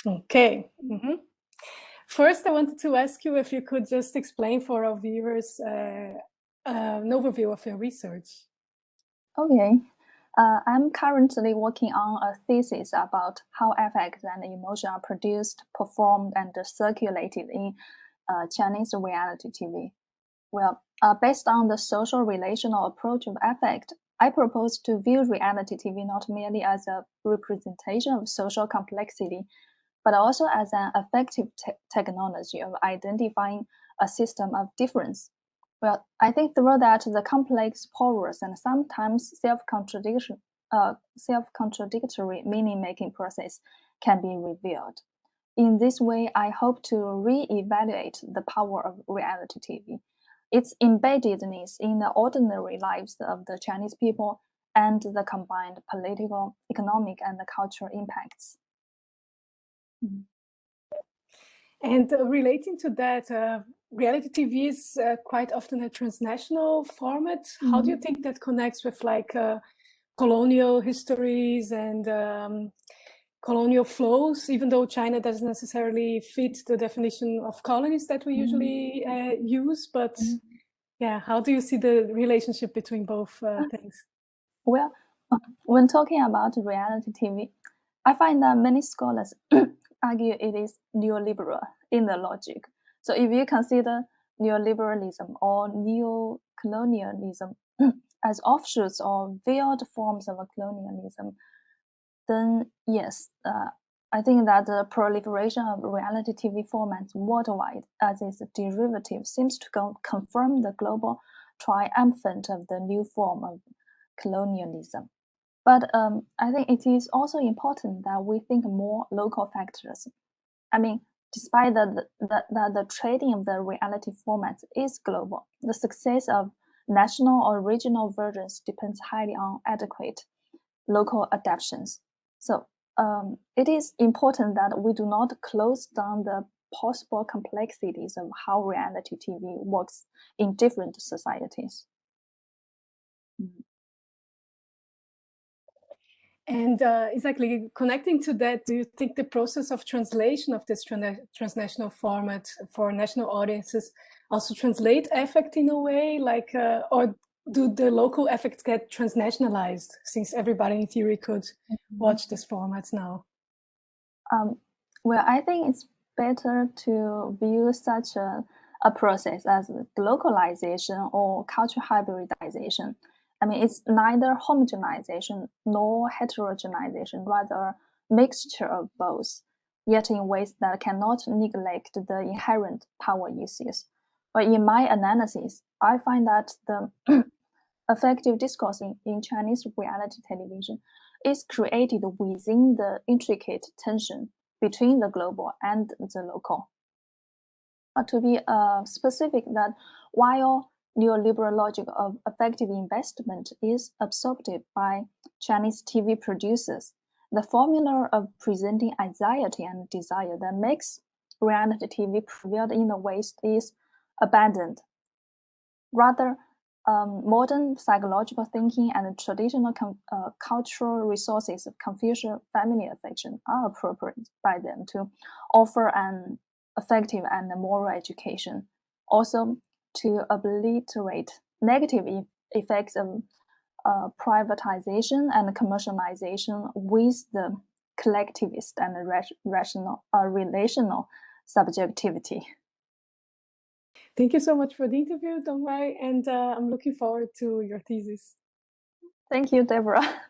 Okay. First, I wanted to ask you if you could just explain for our viewers an overview of your research. Okay. I'm currently working on a thesis about how affect and emotion are produced, performed, and circulated in Chinese reality TV. Well, based on the social relational approach of affect, I propose to view reality TV not merely as a representation of social complexity, but also as an effective technology of identifying a system of difference. Well, I think through that, the complex, porous, and sometimes self-contradictory meaning-making process can be revealed. In this way, I hope to re-evaluate the power of reality TV, its embeddedness in the ordinary lives of the Chinese people, and the combined political, economic, and cultural impacts. And relating to that, reality TV is quite often a transnational format. How do you think that connects with like colonial histories and colonial flows, even though China doesn't necessarily fit the definition of colonies that we usually use? But yeah, how do you see the relationship between both things? Well, when talking about reality TV, I find that many scholars argue it is neoliberal in the logic. So if you consider neoliberalism or neo-colonialism as offshoots or veiled forms of colonialism, then yes, I think that the proliferation of reality TV formats worldwide as its derivative seems to confirm the global triumphant of the new form of colonialism. But I think it is also important that we think more local factors. I mean, despite the trading of the reality formats is global, the success of national or regional versions depends highly on adequate local adaptations. So it is important that we do not close down the possible complexities of how reality TV works in different societies. And exactly connecting to that, do you think the process of translation of this transnational format for national audiences also translate affect in a way, like, or do the local affects get transnationalized since everybody in theory could watch this format now? Well, I think it's better to view such a process as localization or cultural hybridization. I mean, it's neither homogenization nor heterogenization, rather mixture of both, yet in ways that cannot neglect the inherent power uses. But in my analysis, I find that the effective discourse in Chinese reality television is created within the intricate tension between the global and the local. To be specific, that while neoliberal logic of effective investment is absorbed by Chinese TV producers, the formula of presenting anxiety and desire that makes reality TV prevail in the West is abandoned. Rather, modern psychological thinking and traditional cultural resources of Confucian family affection are appropriate by them to offer an effective and moral education. Also, to obliterate negative effects of privatization and commercialization with the collectivist and relational subjectivity. Thank you so much for the interview, Dongwei, and I'm looking forward to your thesis. Thank you, Deborah.